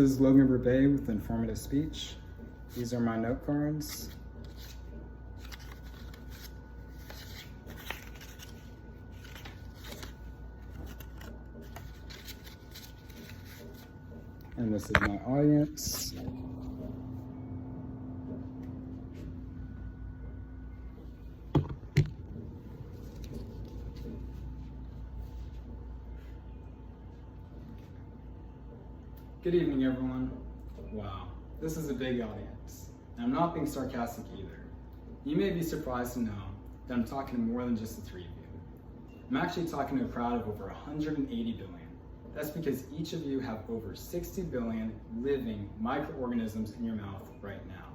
This is Logan Burbet with Informative Speech. These are my note cards. And this is my audience. Good evening, everyone. Wow, this is a big audience. And I'm not being sarcastic either. You may be surprised to know that I'm talking to more than just the three of you. I'm actually talking to a crowd of over 180 billion. That's because each of you have over 60 billion living microorganisms in your mouth right now.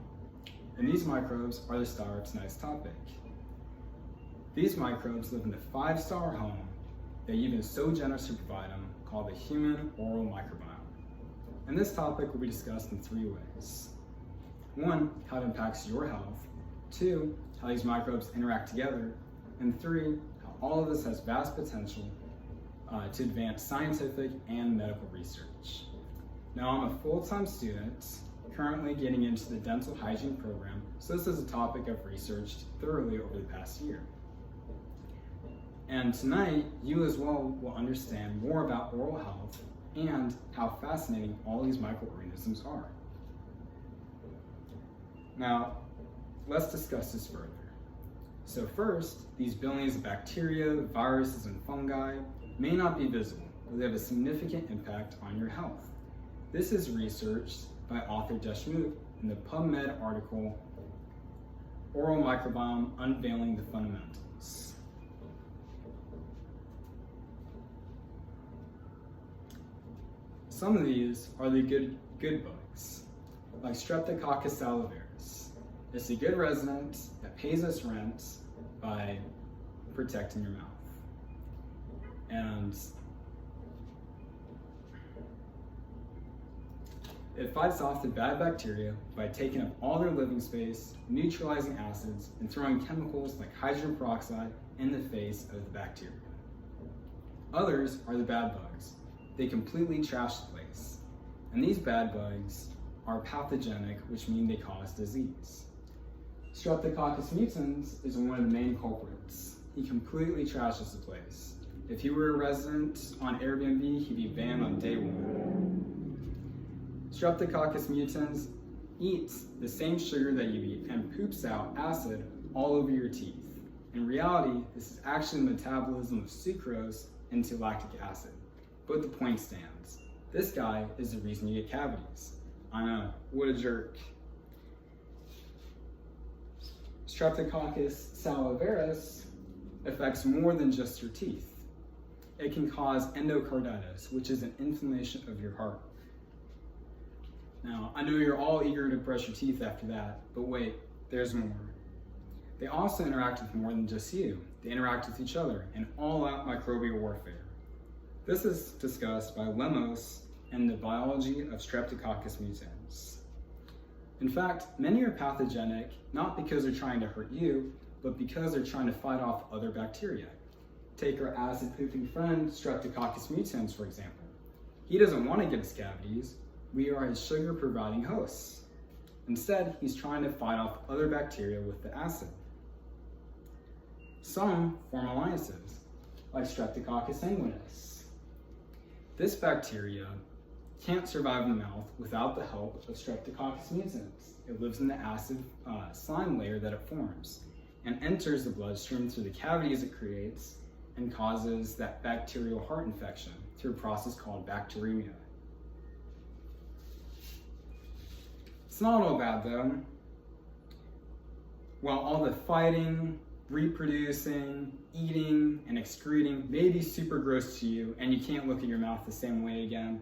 And these microbes are the star of tonight's topic. These microbes live in the 5-star home that you've been so generous to provide them, called the human oral microbiome. And this topic will be discussed in 3 ways. 1, how it impacts your health. 2, how these microbes interact together. And 3, how all of this has vast potential to advance scientific and medical research. Now, I'm a full-time student, currently getting into the dental hygiene program, so this is a topic I've researched thoroughly over the past year. And tonight, you as well will understand more about oral health and how fascinating all these microorganisms are. Now, let's discuss this further. So first, these billions of bacteria, viruses, and fungi may not be visible, but they have a significant impact on your health. This is researched by author Deshmukh in the PubMed article, Oral Microbiome Unveiling the Fundamentals. Some of these are the good bugs, like Streptococcus salivarius. It's a good resident that pays us rent by protecting your mouth. And it fights off the bad bacteria by taking up all their living space, neutralizing acids, and throwing chemicals like hydrogen peroxide in the face of the bacteria. Others are the bad bugs. They completely trash the place. And these bad bugs are pathogenic, which means they cause disease. Streptococcus mutans is one of the main culprits. He completely trashes the place. If he were a resident on Airbnb, he'd be banned on day 1. Streptococcus mutans eats the same sugar that you eat and poops out acid all over your teeth. In reality, this is actually the metabolism of sucrose into lactic acid. But the point stands. This guy is the reason you get cavities. I know, what a jerk. Streptococcus salivarius affects more than just your teeth. It can cause endocarditis, which is an inflammation of your heart. Now, I know you're all eager to brush your teeth after that, but wait, there's more. They also interact with more than just you. They interact with each other in all-out microbial warfare. This is discussed by Lemos in the Biology of Streptococcus mutans. In fact, many are pathogenic not because they're trying to hurt you, but because they're trying to fight off other bacteria. Take our acid-pooping friend, Streptococcus mutans, for example. He doesn't want to get us cavities. We are his sugar-providing hosts. Instead, he's trying to fight off other bacteria with the acid. Some form alliances, like Streptococcus sanguinis. This bacteria can't survive in the mouth without the help of Streptococcus mutans. It lives in the acid slime layer that it forms and enters the bloodstream through the cavities it creates and causes that bacterial heart infection through a process called bacteremia. It's not all bad though. While all the fighting, reproducing, eating, and excreting may be super gross to you and you can't look at your mouth the same way again,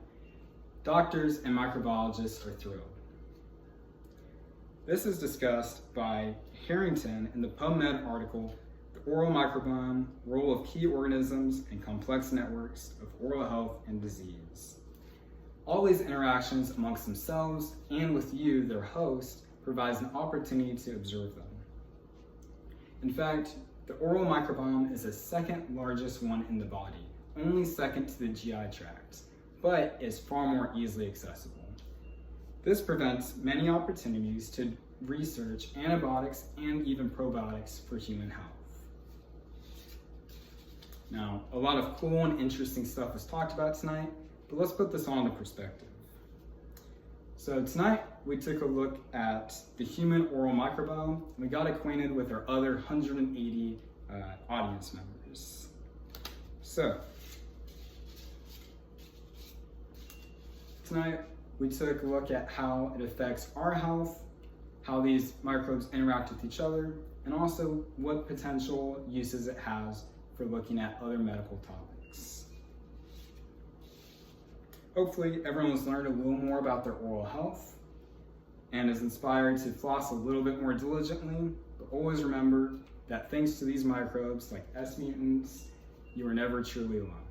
doctors and microbiologists are thrilled. This is discussed by Harrington in the PubMed article, The Oral Microbiome, Role of Key Organisms and Complex Networks of Oral Health and Disease. All these interactions amongst themselves and with you, their host, provides an opportunity to observe them. In fact, the oral microbiome is the second largest one in the body, only second to the GI tract, but is far more easily accessible. This prevents many opportunities to research antibiotics and even probiotics for human health. Now, a lot of cool and interesting stuff was talked about tonight, but let's put this all into perspective. So tonight, we took a look at the human oral microbiome, and we got acquainted with our other 180 audience members. So, tonight, we took a look at how it affects our health, how these microbes interact with each other, and also what potential uses it has for looking at other medical topics. Hopefully, everyone's learned a little more about their oral health and is inspired to floss a little bit more diligently, but always remember that thanks to these microbes like S mutants, you are never truly alone.